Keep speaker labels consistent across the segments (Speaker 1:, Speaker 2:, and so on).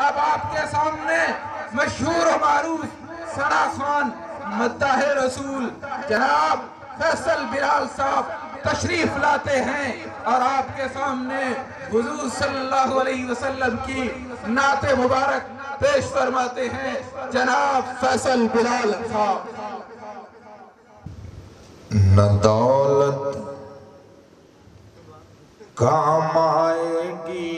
Speaker 1: اب آپ کے سامنے مشہور و معروف سناسوان مداح رسول جناب فیصل بلال صاحب تشریف لاتے ہیں اور آپ کے سامنے حضور صلی اللہ علیہ وسلم کی نعت مبارک پیش فرماتے ہیں جناب فیصل بلال صاحب۔
Speaker 2: نہ دولت کام آئے گی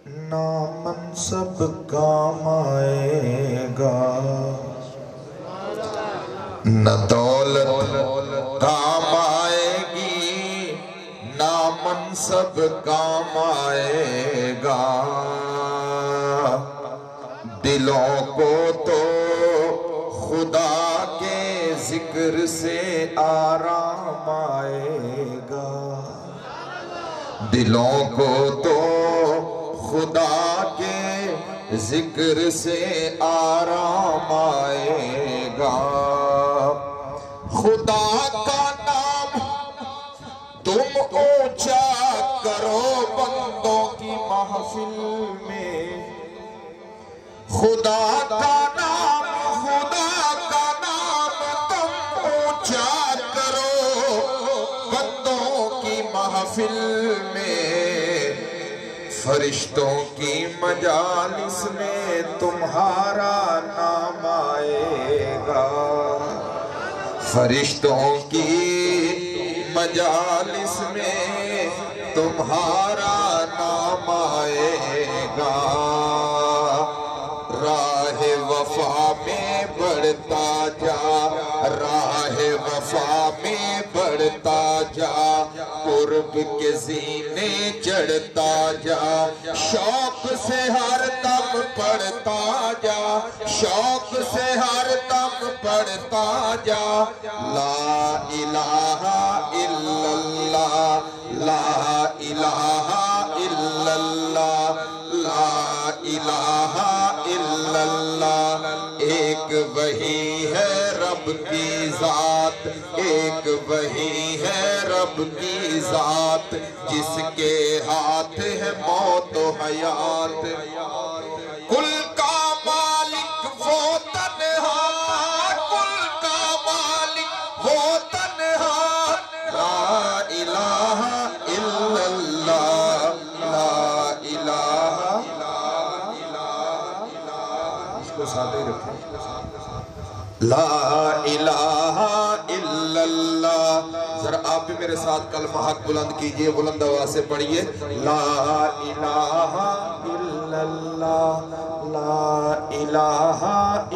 Speaker 2: نہ منصب کام آئے گا، نہ دولت کام آئے گی نہ منصب کام آئے گا، دلوں کو تو خدا کے ذکر سے آرام آئے گا، دلوں کو تو خدا کے ذکر سے آرام آئے گا، خدا کا نام تم اونچا کرو بندوں کی محفل میں، خدا کا نام تم اونچا کرو بندوں کی محفل میں، فرشتوں کی مجالس میں تمہارا نام آئے گا، فرشتوں کی مجالس میں تمہارا نام آئے گا، راہ وفا میں بڑھتا جا، راہ وفا میں بڑھتا جا، قرب کے زینے چڑھتا جا، شوق سے ہر دم پڑھتا جا، شوق سے ہر دم پڑھتا جا، لا الہ الا اللہ، لا الہ الا اللہ، لا الہ الا اللہ، ایک وہی ہے رب کی ذات، ایک وہی ہے رب کی ذات، جس کے ہاتھ ہے موت و حیات، کل کا مالک وہ تنہا، کل کا مالک وہ تنہا، لا الہ الا اللہ، لا الہ، اس کو سادے رکھیں، لا الہ الا اللہ، ذرا آپ بھی میرے ساتھ کلمہ حق بلند کیجئے، بلند آواز سے پڑھیے، لا الہ الا اللہ، لا الہ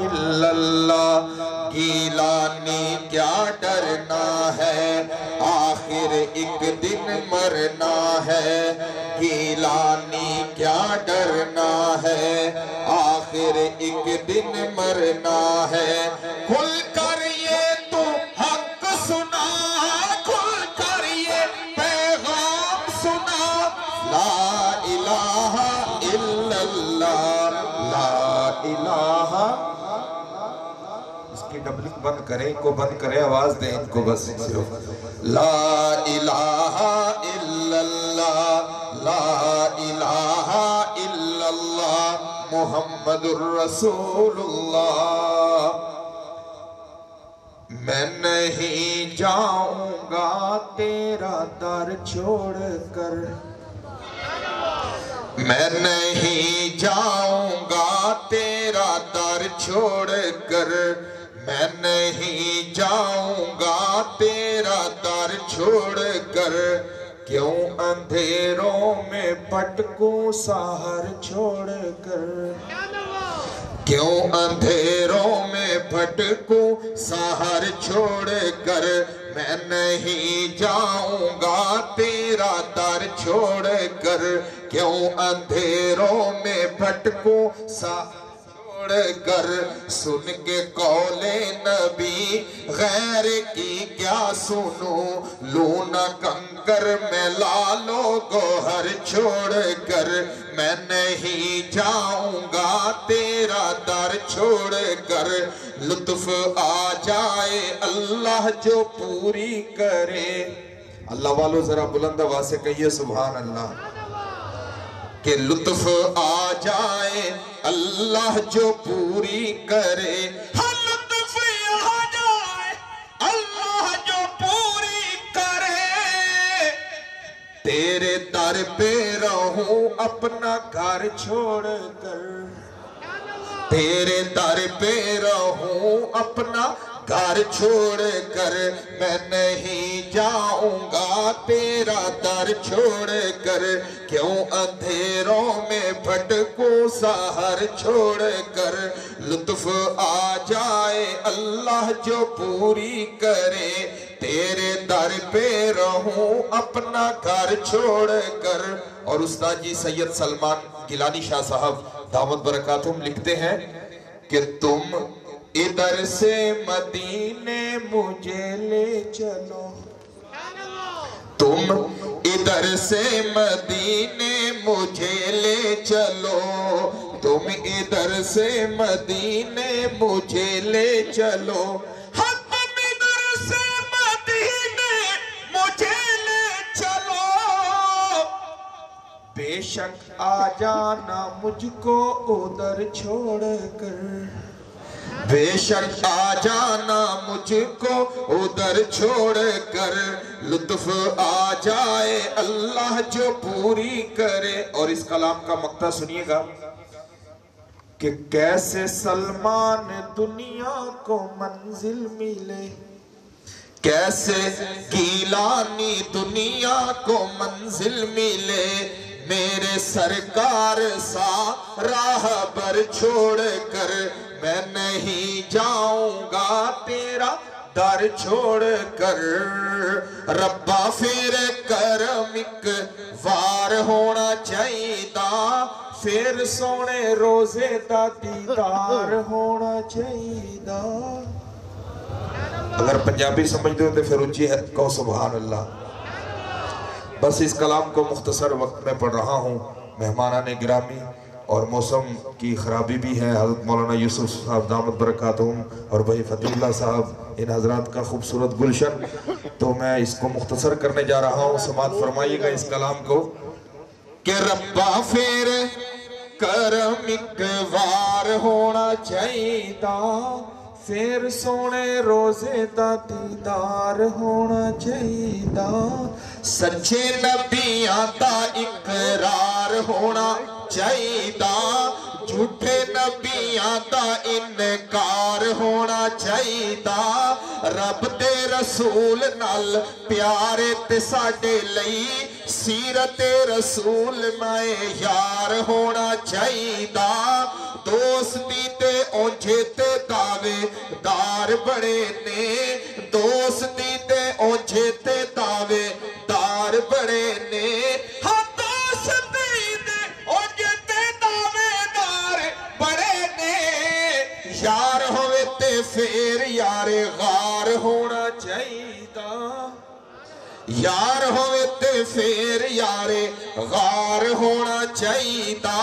Speaker 2: الا اللہ، گیلانی کیا ڈرنا ہے آخر ایک دن مرنا ہے، گیلانی کیا ڈرنا ہے آخر ایک دن مرنا ہے، کھل کر یہ تو حق سنا، کھل کر یہ پیغام سنا، لا الہ الا اللہ، لا الہ، اس کی ڈبلنگ بند کریں، ان کو بند کریں، آواز دیں ان کو بس، لا الہ الا اللہ، لا الہ الا اللہ، محمد الرسول اللہ، میں نہیں جاؤں گا تیرا در چھوڑ کر، میں نہیں جاؤں گا تیرا در چھوڑ کر، میں نہیں جاؤں گا تیرا در چھوڑ کر، کیوں اندھیروں میں پٹکوں سحر چھوڑ کر، کیوں اندھیروں میں پھٹکوں سحر چھوڑ کر، میں نہیں جاؤں گا تیرا در چھوڑ کر، کیوں اندھیروں میں پھٹکوں سحر چھوڑ کر، سن کے قول نبی غیر کی کیا سنوں، لونا کنکر میں لالو گوہر چھوڑ کر، میں نہیں جاؤں گا تیرا در چھوڑ کر، لطف آ جائے اللہ جو پوری کرے، اللہ والو ذرا بلند آواز سے کہیے سبحان اللہ، کہ لطف آ جائے اللہ جو پوری کرے، ہاں لطف آ جائے اللہ جو پوری کرے، تیرے در پہ رہوں اپنا گھر چھوڑ کر، تیرے در پہ رہوں اپنا گھر چھوڑ کر، میں نہیں جاؤں گا تیرا در چھوڑ کر، کیوں اندھیروں میں بھٹکوں سحر چھوڑ کر، لطف آ جائے اللہ جو پوری کرے، تیرے در پہ رہوں اپنا گھر چھوڑ کر۔ اور استاد جی سید سلمان گیلانی شاہ صاحب دامت برکاتہم لکھتے ہیں کہ تم ادھر سے مدینے مجھے لے چلو، تم ادھر سے مدینے مجھے لے چلو، تم ادھر سے مدینے مجھے لے چلو، ہاں تم ادھر سے مدینے مجھے لے چلو، بے شک آ جانا مجھ کو ادھر چھوڑ کر، بے شک آ جانا مجھ کو ادھر چھوڑ کر، لطف آ جائے اللہ جو پوری کرے۔ اور اس کلام کا مقطع سنیے گا کہ کیسے سلمان دنیا کو منزل ملے، کیسے گیلانی دنیا کو منزل ملے، میرے سرکار سا راہ بر چھوڑ کر، میں نہیں جاؤں گا تیرا در چھوڑ کر، ربا پھر کرم ایک وار ہونا چاہیدا، پھر سونے روزے دا دیدار ہونا چاہیدا۔ اگر پنجابی سمجھ دو تو پھر اچھی ہے کہو سبحان اللہ۔ بس اس کلام کو مختصر وقت میں پڑھ رہا ہوں، مہمانان گرامی اور موسم کی خرابی بھی ہے، حضرت مولانا یوسف صاحب دامت برکاتہم اور بھائی فتح اللہ صاحب، ان حضرات کا خوبصورت گلشن، تو میں اس کو مختصر کرنے جا رہا ہوں، سماعت فرمائیے گا اس کلام کو کہ ربا پھر کرم ایک وار ہونا چاہیدا، پھر سونے روزے دا دیدار ہونا چاہیدا، سچے نبیاں دا اقرار ہونا چاہیدا، جھوٹے نبیاں دا انکار ہونا چاہیدا، رب دے رسول نال پیارے تے ساڈے لئی سیرت رسول معیار ہونا چاہیدا، دوستی تے اونجھے تے دعوے دار بڑے نے، دوستی تے اونجھے تے دعوے دار بڑے نے، ہاں دوستی تے اونجھے تے دعوے دار بڑے نے، یار ہوئے تے پھر یار غار ہونا چاہیدا، یار ہوئے تے پھر یار غار ہونا چاہیدا،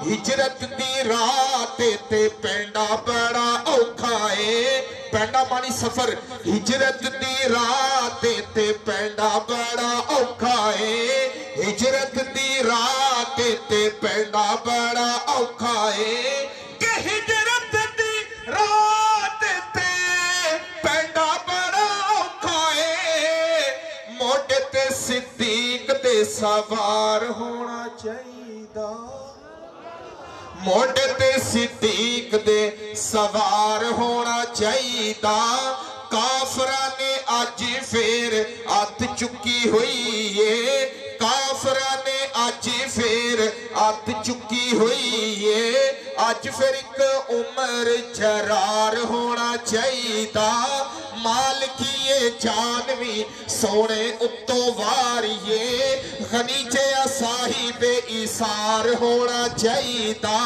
Speaker 2: ہجرت دی رات تے پینڈا بڑا اوکھائے، پینڈا مانی سفر، ہجرت دی رات تے پینڈا بڑا اوکھائے، ہجرت دی رات تے پینڈا بڑا اوکھائے، کہ ہجرت دی رات تے پینڈا بڑا اوکھائے، موٹے تے صدیق تے سوار ہونا چاہیدا، موٹے تے صدیق دے سوار ہونا چاہیدا، کافرہ نے آج پھر آت چکی ہوئی ہے، کافرہ نے آج پھر آت چکی ہوئی ہے، آج پھر ایک عمر جرار ہونا چاہیدا، مال کیے جانوی سونے اتو واریے، غنی جیا صاحب ایثار ہونا چاہیدا،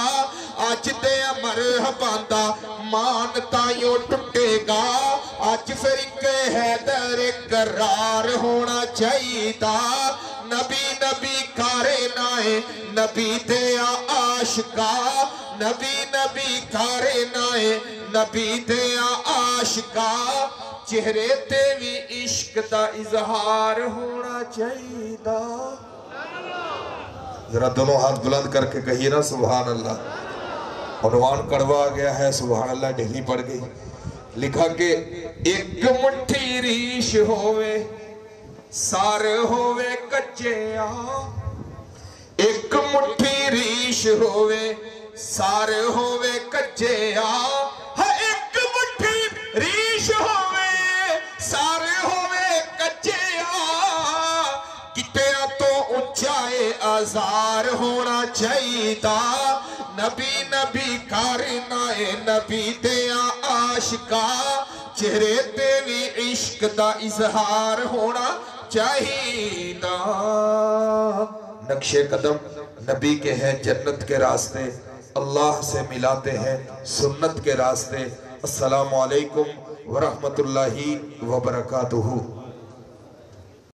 Speaker 2: آج دے مرحباں دا مانتا یوں ٹوٹے گا، آج پھر ایک حیدر قرار ہونا چاہیدا، نبی نبی کارے نائے نبی دیا عاشقا، نبی نبی کارے نائے نبی دیا عاشقا، چہرے تے بھی عشق دا اظہار ہونا چاہیدا، ذرا دونوں ہاتھ بلند کر کے کہیے نا سبحان اللہ۔ عنوان کڑوا آ گیا ہے، سبحان اللہ ڈھیلی پڑ گئی۔ لکھا کہ ایک مٹھی ریش ہوئے سار ہوئے کچے آ، ایک مٹھی ریش ہوئے سار ہوئے کچے آ، ہاں ایک مٹھی ریش ہوئے سار ہوئے کچے آ، کتیا تو اچھائے آزار ہونا چاہیے تا، نبی نبی کارنائے نبی دیا عاشقا، چہرے تے بھی عشق دا اظہار ہونا چاہیے تا۔ نقش قدم نبی کے ہیں جنت کے راستے، اللہ سے ملاتے ہیں سنت کے راستے۔ السلام علیکم ورحمت اللہ وبرکاتہ۔